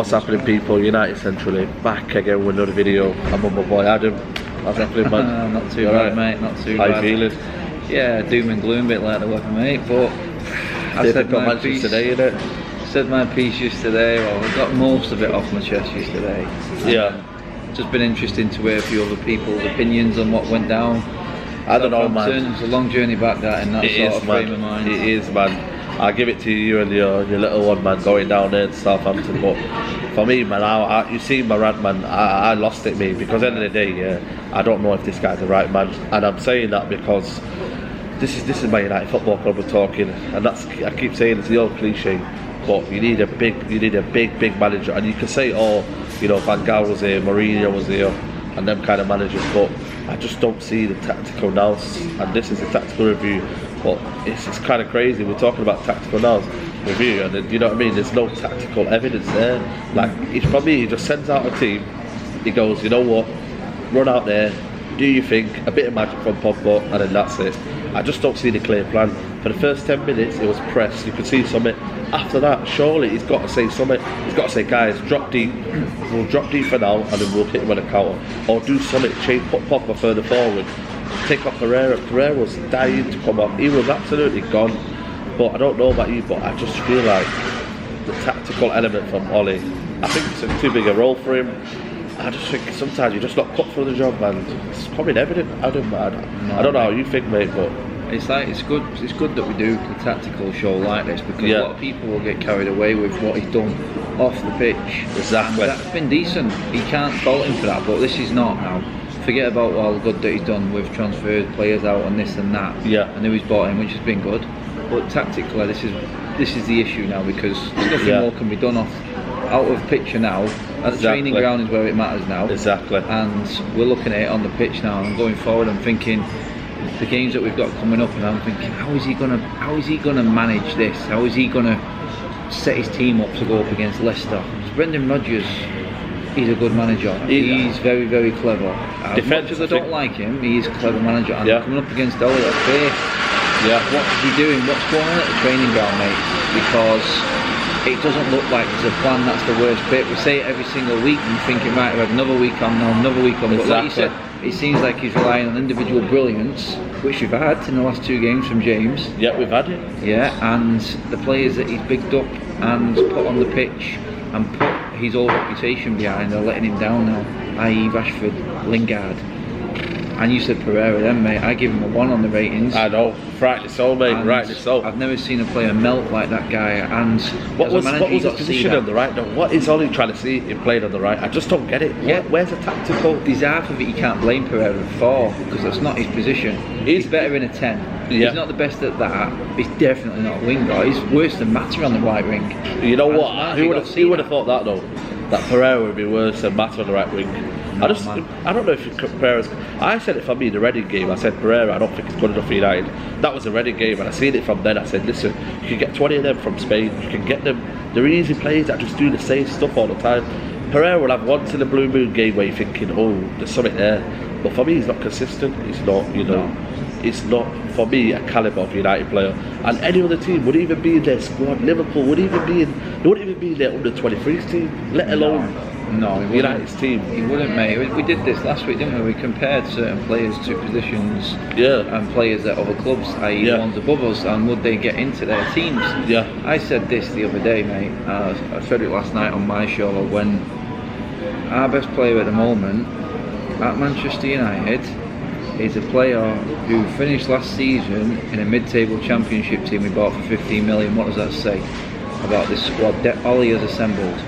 What's happening, people? United Centrally back again with another video. I'm on my boy Adam. How's happening, man? Not too bad, mate, not too bad. How you feeling? Yeah, doom and gloom, bit like the weather, mate, but I said my piece today, innit? Said my piece yesterday. Well, I got most of it off my chest yesterday. Yeah. Just been interesting to hear a few other people's opinions on what went down. I don't know, man. It's a long journey back, that, in that sort of frame of mind. It is, man. I'll give it to you and your little one, man, going down there to Southampton. But for me, man, you see my rant, man, I lost it, mate, because at the end of the day, yeah, I don't know if this guy's the right man. And I'm saying that because this is my United Football Club we're talking, and that's, I keep saying it's the old cliche, but you need a big manager. And you can say, oh, you know, Van Gaal was here, Mourinho was here, and them kind of managers, but I just don't see the tactical nous, and this is a tactical review. But it's kind of crazy. We're talking about tactical nous review, and then, you know what I mean, there's no tactical evidence there. Like, for me, he just sends out a team, he goes, you know what, run out there, do your thing, a bit of magic from Pogba, and then that's it. I just don't see the clear plan. For the first 10 minutes it was press, you could see something. After that, surely he's got to say something. He's got to say, guys, drop deep, we'll drop deep for now, and then we'll hit him on a counter, or do something, change, put Pogba further forward, take off Pereira. Pereira was dying to come up, he was absolutely gone. But I don't know about you, but I just feel like the tactical element from Ollie, I think it's too big a role for him. I just think sometimes you're just not cut for the job, man. It's probably evident. I don't know how you think, mate, but it's good that we do a tactical show like this, because a lot of people will get carried away with what he's done off the pitch. Exactly. And that's been decent. You can't fault him for that, but this is not now. Forget about all the good that he's done with transferred players out and this and that. Yeah. And who he's bought in, which has been good. But tactically, this is the issue now, because nothing more can be done out of picture now. The training ground is where it matters now. Exactly. And we're looking at it on the pitch now, and going forward, I'm thinking the games that we've got coming up, and I'm thinking, how is he gonna manage this? How is he gonna set his team up to go up against Leicester? Brendan Rodgers, he's a good manager. He's very, very clever. As much as I don't like him, he's a clever manager. And coming up against Ollie at Faith, what's he doing? What's going on at the training ground, mate? Because it doesn't look like there's a plan. That's the worst bit. We say it every single week, and you're thinking, right, we have another week on now, another week on. But like you said, it seems like he's relying on individual brilliance, which we've had in the last 2 games from James. Yeah, we've had it. Yeah, and the players that he's bigged up and put on the pitch and put his whole reputation behind are letting him down now, i.e. Rashford, Lingard. And you said Pereira then, mate. I give him a 1 on the ratings. I know, rightly so, mate, rightly so. I've never seen a player melt like that guy. And what was his position on the right? No, what is Ollie trying to see him playing on the right? I just don't get it. Where's the tactical? There's half of it you can't blame Pereira for, because that's not his position. He's better in a 10. He's not the best at that. He's definitely not a winger. He's worse than Mata on the right wing. You know what? Who would have thought that, though? That Pereira would be worse than Mata on the right wing. I don't know if you compare. I said it for me, the Reading game. I said Pereira, I don't think it's good enough for United. That was the Reading game, and I seen it from then. I said, listen, you can get 20 of them from Spain. You can get them. They're easy players that just do the same stuff all the time. Pereira will have once in a blue moon game where you're thinking, oh, there's something there. But for me, he's not consistent. He's not, you know. It's not, for me, a calibre of United player. And any other team would even be in their squad. Liverpool would even be in. They wouldn't even be in their under-23s team, let alone United's team. He wouldn't, mate. We did this last week, didn't we? We compared certain players to positions and players at other clubs, i.e. ones above us, and would they get into their teams? Yeah. I said this the other day, mate. I said it last night on my show, when our best player at the moment at Manchester United is a player who finished last season in a mid-table championship team we bought for 15 million. What does that say about this squad that Ollie has assembled?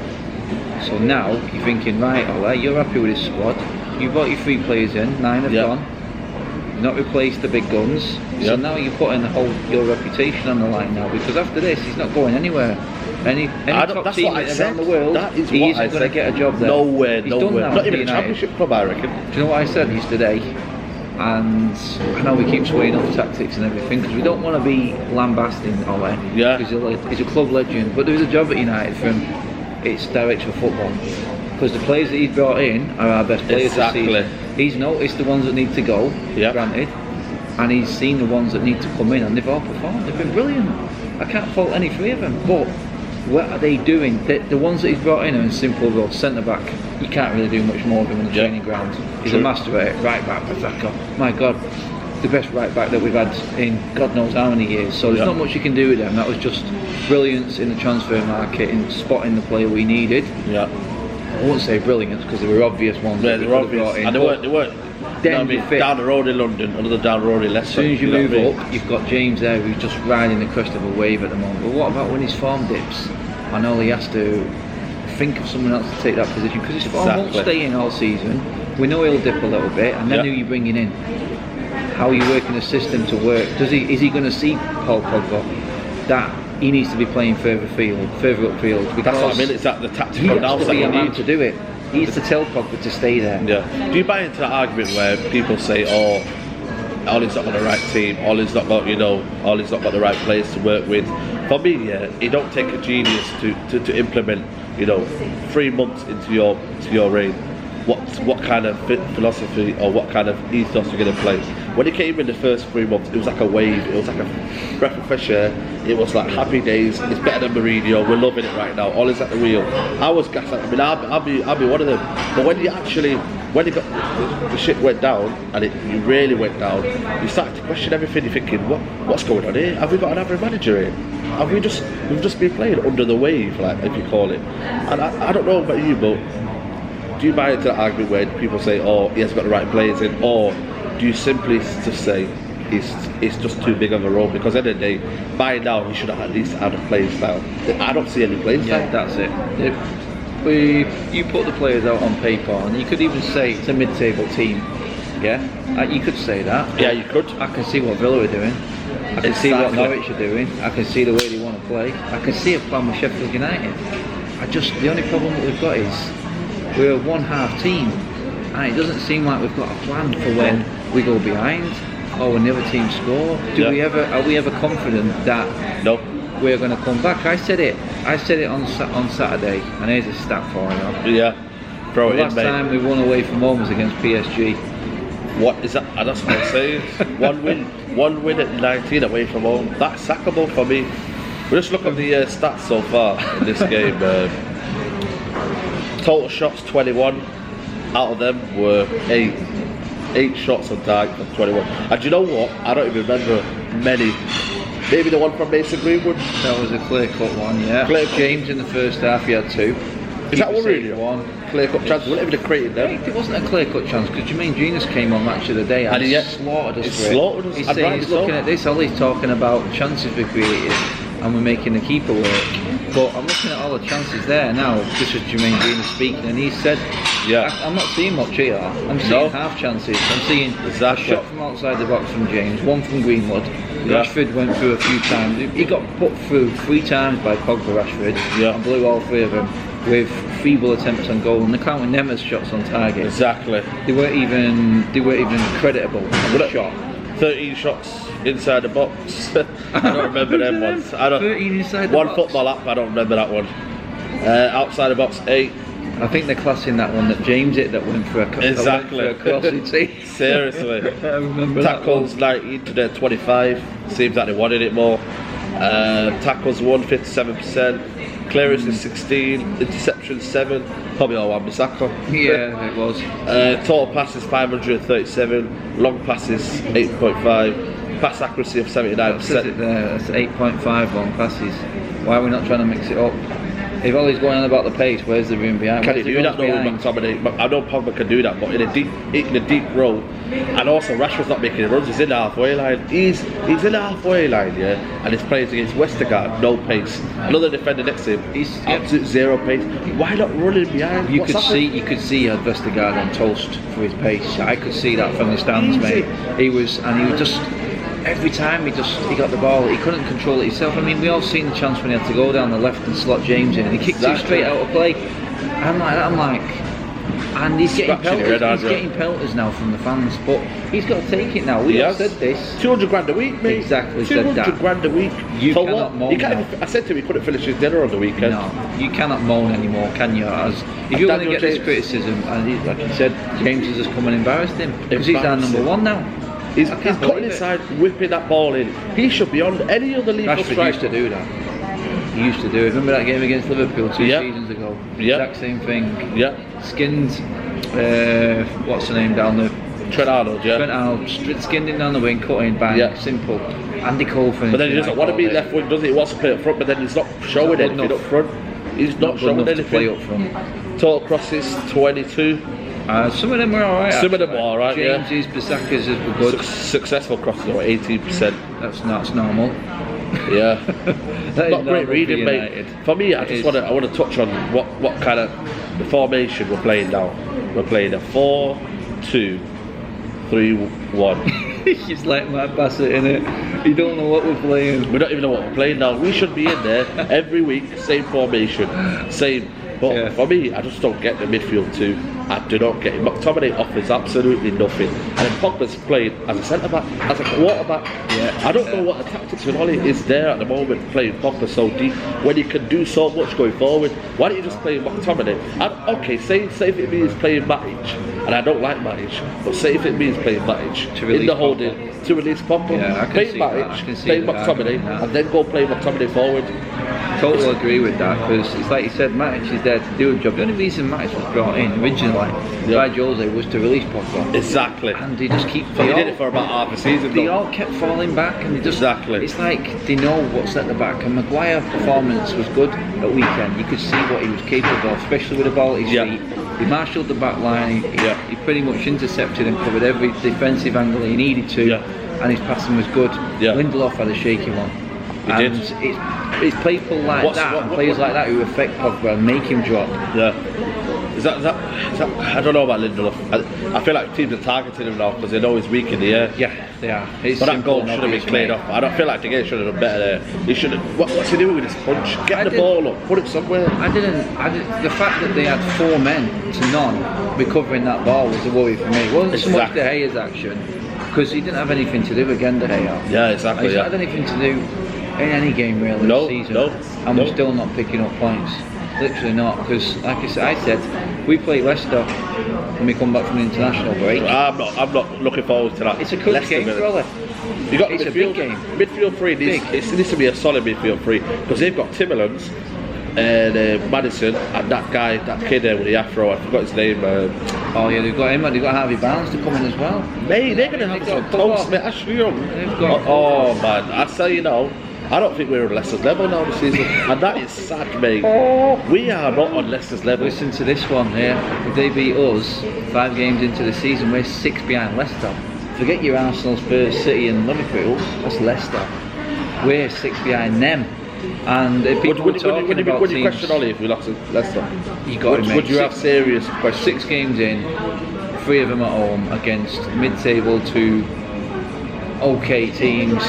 So now you're thinking, right, Ollie, you're happy with this squad. You brought your 3 players in, 9 have gone. You've not replaced the big guns. So now you're putting your reputation on the line now, because after this he's not going anywhere. Any top team around the world, he isn't going to get a job there. Nowhere. Not even a championship club, I reckon. Do you know what I said yesterday? And I know we keep swaying off tactics and everything, because we don't want to be lambasting Ollie, because he's a club legend, but there is a job at United for him. It's director of football, because the players that he's brought in are our best players this season. He's noticed the ones that need to go, granted, and he's seen the ones that need to come in, and they've all performed. They've been brilliant. I can't fault any 3 of them, but what are they doing? The ones that he's brought in are simple roles. Centre back, you can't really do much more of him on the training ground. He's a master at it. Right back, Pasaka. My God, the best right back that we've had in God knows how many years. So there's not much you can do with them. That was just brilliance in the transfer market in spotting the player we needed. Yeah. I won't say brilliance because there were obvious ones. Yeah, they were obvious. And they weren't. Then down the road in London, another down the road in Leicester. As soon as you move up, you've got James there who's just riding the crest of a wave at the moment. But what about when his form dips? I know he has to think of someone else to take that position because his form won't stay in all season. We know he'll dip a little bit, and then who are you bringing in? How are you working the system to work? Is he going to see Paul Pogba that he needs to be playing further upfield? Because that's what I mean. It's that the tactical he has to be a man to do it. He needs to tell Pogba to stay there. Yeah. Do you buy into that argument where people say, "Oh, Ollie's not got the right team. Ollie's not got the right players to work with"? For me, it don't take a genius to implement. 3 months into your reign, what kind of philosophy or what kind of ethos you're going to play. When he came in the first 3 months, it was like a wave. It was like a breath of fresh air. It was like happy days. It's better than Mourinho. We're loving it right now. Ollie's at the wheel. I was gassed. I mean, I'll be one of them. But when the shit went down, and it really went down, you started to question everything. You're thinking, what's going on here? Have we got another manager in? We've just been playing under the wave, like if you call it. And I don't know about you, but do you buy into that argument where people say, "Oh, he hasn't got the right players in," or do you simply just say it's just too big of a role? Because at the end of the day, by now he should have at least had a playing style. I don't see any playing style. Yeah, that's it. You put the players out on paper, and you could even say it's a mid-table team. Yeah, you could say that. Yeah, you could. I can see what Villa are doing. I can see what Norwich are doing. I can see the way they want to play. I can see a plan with Sheffield United. The only problem that we've got is we're a one-half team, and it doesn't seem like we've got a plan for when we go behind or when the other team score. Are we ever confident that we're going to come back? I said it on Saturday, and here's a stat for you. Yeah, throw it in, mate. Last time we won away from home was against PSG. What is that? That's what I'm saying. one win at 19 away from home. That's sackable for me. We'll just look at the stats so far in this game. Total shots 21. Out of them were 8 shots on target from 21. And do you know what? I don't even remember many. Maybe the one from Mason Greenwood. That was a clear-cut one, yeah. James in the first half, he had 2. Is that one really? One clear-cut chance. We wouldn't even have created them. It wasn't a clear-cut chance because Jermaine Genius came on Match of the Day and he slaughtered us. He's saying he's looking at this. Ollie's talking about chances we created and we're making the keeper work. But I'm looking at all the chances there now. This is Jermaine Genius speaking, and he said, I'm not seeing much here. I'm seeing half chances. I'm seeing a shot from outside the box from James, one from Greenwood. Rashford went through a few times. He got put through 3 times by Pogba Rashford and blew all 3 of them with feeble attempts on goal, and they're counting them as shots on target. Exactly. They weren't even creditable on the shot. 13 shots inside the box. I don't remember them ones. 13 inside the box. One football app, I don't remember that one. Outside the box, 8. I think they're classing that one that James hit that went for a cross. Seriously. I remember tackles 19 to their 25. Seems like they wanted it more. Tackles 1, 57%. Clearance is 16. Interceptions 7. Probably all Wan-Bissaka. Yeah, it was. Total passes 537. Long passes 8.5. Pass accuracy of 79%. It says it there. That's 8.5 long passes. Why are we not trying to mix it up? If Ollie's going on about the pace, where's the room behind? Can he do that though with McTominay? I know Pogba can do that, but in a deep role, and also Rashford's not making runs. He's in the halfway line. He's in the halfway line, and he's playing against Westergaard, no pace. Another defender next to him, he's absolute 0 pace. Why not running behind? You could see he had Westergaard on toast for his pace. I could see that from the stands, mate. He was just. Every time he got the ball, he couldn't control it himself. I mean, we all seen the chance when he had to go down the left and slot James in, and he kicked it straight out of play. I'm like, and he's getting pelters. He's getting pelters now from the fans, but he's got to take it now. We have said this. 200 grand a week, mate. Exactly. 200 grand a week. You cannot moan. I said to him he couldn't finish his dinner on the weekend. No, you cannot moan anymore, can you? If you're going to get this criticism, and like you said, James has just come and embarrassed him because he's our number 1 now. He's cutting inside, whipping that ball in. He should be on any other legal strike. Rashford used to do that. he used to do. Remember that game against Liverpool 2 Yeah. seasons ago? Yeah. Exact same thing. Yeah. Skinned, what's the name down the... Trent Arnold, yeah. Trent Arnold, skinned him down the wing, cut in, bang, Yeah. simple. Andy Cole finished. But then he doesn't want to be left wing, does he? He wants to play up front, but then he's not showing good anything enough. up front. He's not good showing enough to play anything. up front. Total crosses 22. Some of them were alright. Some of them were alright, yeah. James's, Bissaka's were good. Successful crosses are 18%. That's normal. Yeah. That is Not great normal for reading, United. mate. For me, I want to touch on what kind of the formation we're playing now. We're playing a 4-2-3-1. He's like Matt Bassett in it. You don't know what we're playing. We don't even know what we're playing now. We should be in there every week, same formation, same. But for me, I just don't get the midfield too. I do not get it. McTominay offers absolutely nothing. And then Pogba's playing as a centre back, as a quarterback. Yeah. I don't know what the tactics with Ollie is there at the moment, playing Pogba so deep when he can do so much going forward. Why don't you just play McTominay? Okay, say if it means playing Matic, and I don't like Matic, but say if it means playing Matic in the holding to release Pogba, Yeah, play Matic, play McTominay, and then go play McTominay forward. Totally agree with that, because it's like you said, Matic is there to do a job. The only reason Matic was brought in originally by Jose was to release Pogba. Exactly. And they just keep. But he did it for about half a season. They all kept falling back, and they just. Exactly. It's like they know what's at the back. And Maguire's performance was good at weekend. You could see what he was capable of, especially with the ball at his feet. He marshalled the back line. He pretty much intercepted and covered every defensive angle he needed to. And his passing was good. Lindelof had a shaky one. He did. It's people like players like that who affect Pogba and make him drop. Yeah. Is that I don't know about Lindelof. I feel like teams are targeting him now because they know he's weak in the air. Yeah, they are. But that goal should have been cleared off. I don't feel like De Gea should have done better there. He should have. What's he doing with his punch? Get the ball up, put it somewhere. I didn't. The fact that they had 4 men to none recovering that ball was a worry for me. It wasn't so much De Gea's action, because he didn't have anything to do again, De Gea. Yeah, exactly. He's not had anything to do in any game really this season. And we're still not picking up points. Literally not, because like I said, we play Leicester when we come back from the international break. I'm not looking forward to that. It's a close game, brother. You got it's midfield, a big game. Midfield three needs to be a solid midfield three, because they've got Timmerlands and Maddison and that kid there with the afro. I forgot his name. Oh yeah, they've got him. They've got Harvey Barnes to come in as well. Mate, they're gonna have some close, mate. Ashley Young. Oh man, I say I don't think we're on Leicester's level now this season, and that is sad, mate. We are not on Leicester's level. Listen to this one here. If they beat us 5 games into the season, we're 6 behind Leicester. Forget your Arsenal, Spurs, City and Liverpool. That's Leicester. We're 6 behind them. And if people were talking about would you question Ollie if we lost to Leicester? You got to make. Would you have serious questions? 6 games in, 3 of them at home against mid-table to okay teams.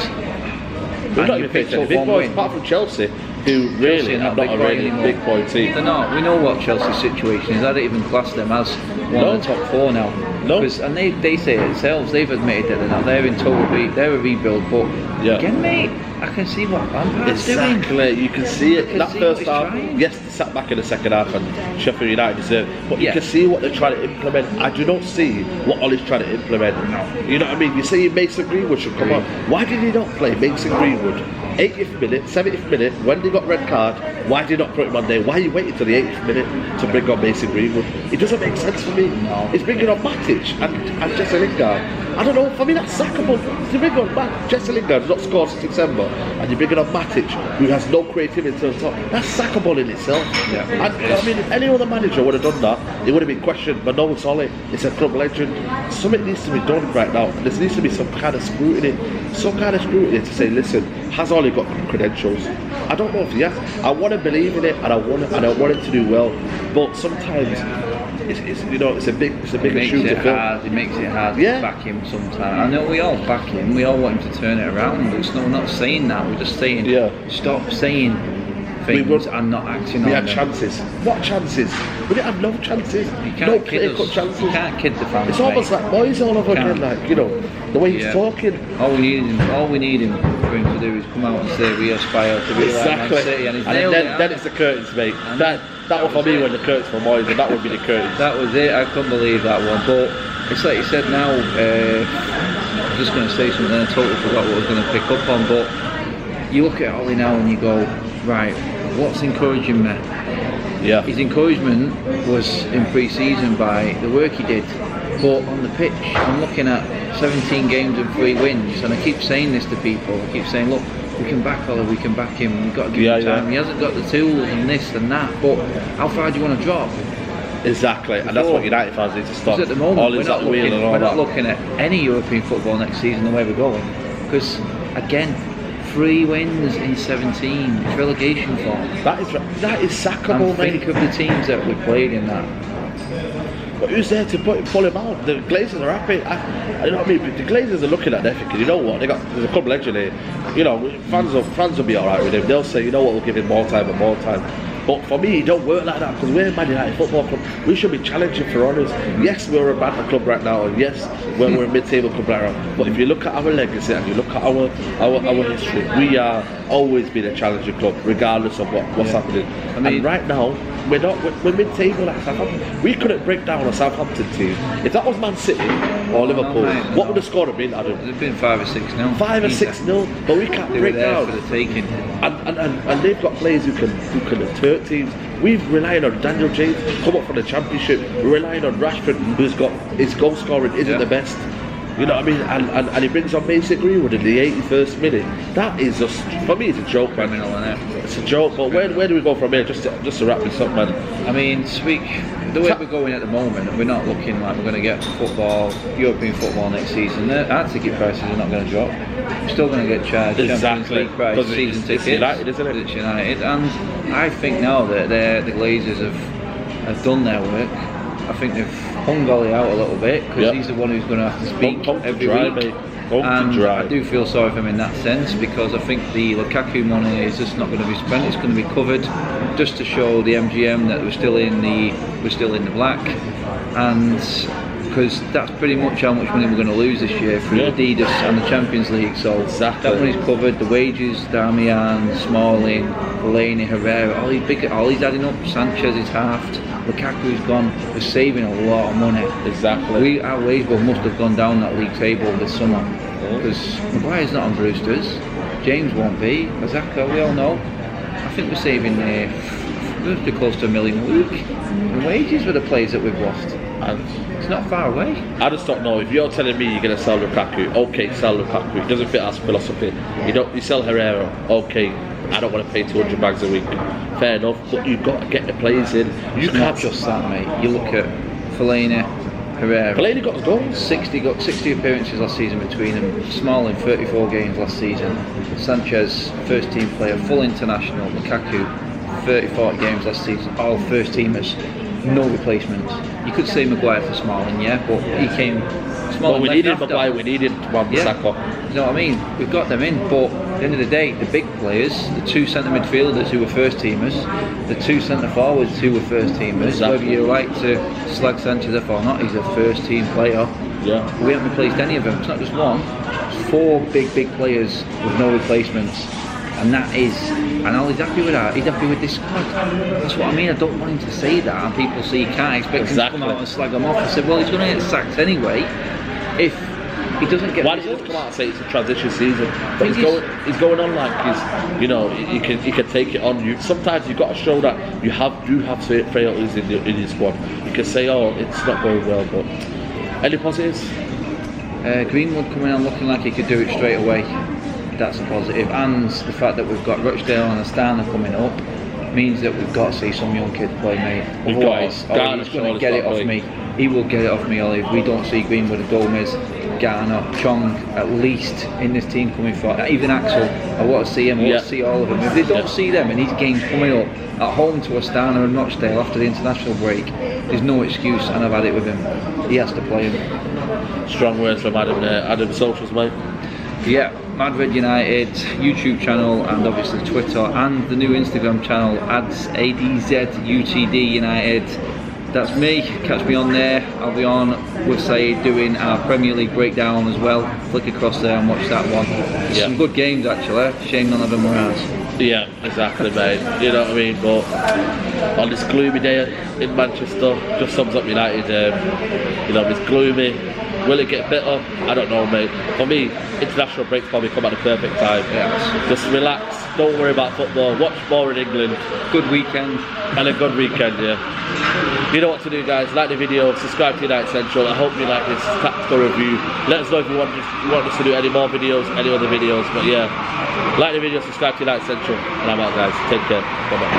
We've not even picked any big boys, apart from Chelsea, who really are not a really big boy team. They're not. We know what Chelsea's situation is. I don't even class them as one of the top 4 now. No. And they say it themselves. They've admitted that they're not. They're in total they're a rebuild. But again, mate, I can see what Lampard's doing. Exactly. You can see it. That first half, yes, they sat back in the second half and Sheffield United deserved. But you can see what they're trying to implement. I do not see what Ollie's trying to implement. No. You know what I mean? You say Mason Greenwood should come on. Why did he not play Mason Greenwood? 80th minute, 70th minute, when they got red card, why did he not put him on there? Why are you waiting till the 80th minute to bring on Mason Greenwood? It doesn't make sense for me. No. It's bringing on Matic and Jesse Lingard. I don't know, for me that's sackable. You bring on Jesse Lingard, who's not scored since December, and you bring on Matic, who has no creativity to the top. That's sackable in itself. Yeah, I mean, if any other manager would have done that, it would have been questioned, but no, it's Ollie. It's a club legend. Something needs to be done right now. There needs to be some kind of scrutiny to say, listen, has Ollie got credentials? I don't know if he has. I want to believe in it, and I want him to do well, but sometimes it's a big issue to fill. It makes it hard to back him sometimes. I know we all back him. We all want him to turn it around. We're not saying that. We're just saying stop saying things and not acting on them. We had chances. What chances? We didn't have no chances. No clear-cut chances. You can't kid the fans. It's almost like boys all over again. Like the way he's talking. All we need him for him to do is come out and say we aspire to be like Man City, and then it's the curtains, mate. That was for me when the curtains for Moyes, and that would be the curtains. That was it. I couldn't believe that one. But it's like you said now. I'm just going to say something. I totally forgot what I was going to pick up on. But you look at Ollie now and you go, right, what's encouraging me? Yeah. His encouragement was in pre-season by the work he did, but on the pitch, I'm looking at 17 games and 3 wins, and I keep saying this to people. I keep saying, look, we can back Oliver, we can back him. We've got to give him time. He hasn't got the tools and this and that, but how far do you want to drop? Exactly, and that's what United fans need to stop. At the moment, we're not looking at any European football next season the way we're going, because again, 3 wins in 17, it's relegation form. That is sackable, mate. Think of the teams that we played in that. But who's there to pull him out? The Glazers are happy. You know what I mean? The Glazers are looking at their thinking, you know what? There's a couple of legends here. You know, fans will be alright with him. They'll say, you know what, we'll give him more time and more time. But for me, it don't work like that, because we're Man United Football Club. We should be challenging for honours. Yes, we're a banter club right now, and yes, we're a mid-table club right now. But if you look at our legacy and you look at our history, we are always been a challenging club, regardless of what's happening. I mean, and right now, we're mid-table at Southampton. We couldn't break down a Southampton team. If that was Man City or Liverpool, what would the score have been, Adam? It would have been 5 or 6-0. 5 or 6-0, but we can't break down. For the taking. And they've got players who can hurt teams. We've relied on Daniel James, come up from the Championship. We're relying on Rashford, who's got his goal scoring isn't the best. You know what I mean? And he brings on Mason Greenwood in the 81st minute. That is just, for me, it's a joke, man. It's a joke. But where do we go from here? Just to wrap this up, man. I mean, the way we're going at the moment, we're not looking like we're going to get European football next season. Our ticket prices are not going to drop. We're still going to get charged Champions League price, season tickets. It's United, isn't it? It's United, and I think now that the Glazers have done their work. I think they've hung Ollie out a little bit, because he's the one who's going to have to speak every week. And I do feel sorry for him in that sense, because I think the Lukaku money is just not going to be spent. It's going to be covered just to show the MGM that we're still in the black, and because that's pretty much how much money we're going to lose this year through Adidas and the Champions League. So that money's covered. The wages, Darmian, Smalling, Fellaini, Herrera, all these adding up. Sanchez is halved. Lukaku's gone. We're saving a lot of money. Exactly. Our wage bill must have gone down that league table this summer, because Maguire's not on Brewster's. James won't be. Azaka, we all know. I think we're saving we're close to $1 million a week in wages for the players that we've lost. And it's not far away. I just don't know. If you're telling me you're going to sell Lukaku, okay, sell Lukaku. It doesn't fit our philosophy. You sell Herrera, okay. I don't want to pay 200 bags a week. Fair enough, but you've got to get the players in. You can't just that, mate. You look at Fellaini, Herrera. Fellaini got the goals. 60 appearances last season between them. Smalling 34 games last season. Sanchez, first team player, full international. Lukaku, 30-40 games last season. All first teamers. No replacements. You could say Maguire for Smalling, but he came. Well, we needed Maguire, we needed Wan-Bissaka. You know what I mean? We've got them in, but at the end of the day, the big players, the 2 centre midfielders who were first teamers, the 2 centre forwards who were first teamers, whether you like to slag Sanchez off or not, he's a first team player. Yeah. We haven't replaced any of them. It's not just one. It's 4 big players with no replacements. And Ollie's happy with that. He's happy with this squad. That's what I mean. I don't want him to say that, and people say you can't expect him to come out and slag him off. I said, well, he's going to get sacked anyway if he doesn't get. Why does he come out and say it's a transition season? But he's going on like you can take it on. Sometimes you've got to show that you have frailties in your squad. You can say, oh, it's not going well, but any positives? Greenwood coming on looking like he could do it straight away. That's a positive, and the fact that we've got Rochdale and Astana coming up means that we've got to see some young kid play, mate. Otherwise, he's going to get it off me. He will get it off me, Ollie, if we don't see Greenwood and Gomez, Garner, Chong at least in this team coming forward. Even Axel, I want to see him. I want to see all of them. If they don't see them in these games coming up at home to Astana and Rochdale after the international break, there's no excuse, and I've had it with him. He has to play him. Strong words from Adam there. Adam, socials, mate. Yeah, Madrid United YouTube channel, and obviously Twitter, and the new Instagram channel, ADZUTD United. That's me. Catch me on there. I'll be on with Saeed doing our Premier League breakdown as well. Flick across there and watch that one. Some good games actually. Shame none of them were ours. Yeah, exactly, mate. You know what I mean? But on this gloomy day in Manchester, just sums up United. It's gloomy. Will it get better? I don't know, mate. For me, international breaks probably come at the perfect time. Yes. Just relax, don't worry about football, watch more in England. Good weekend. And a good weekend, yeah. You know what to do, guys. Like the video, subscribe to United Central. I hope you like this tactical review. Let us know if you want us to do any more videos, any other videos. But yeah, like the video, subscribe to United Central. And I'm out, guys. Take care. Bye-bye.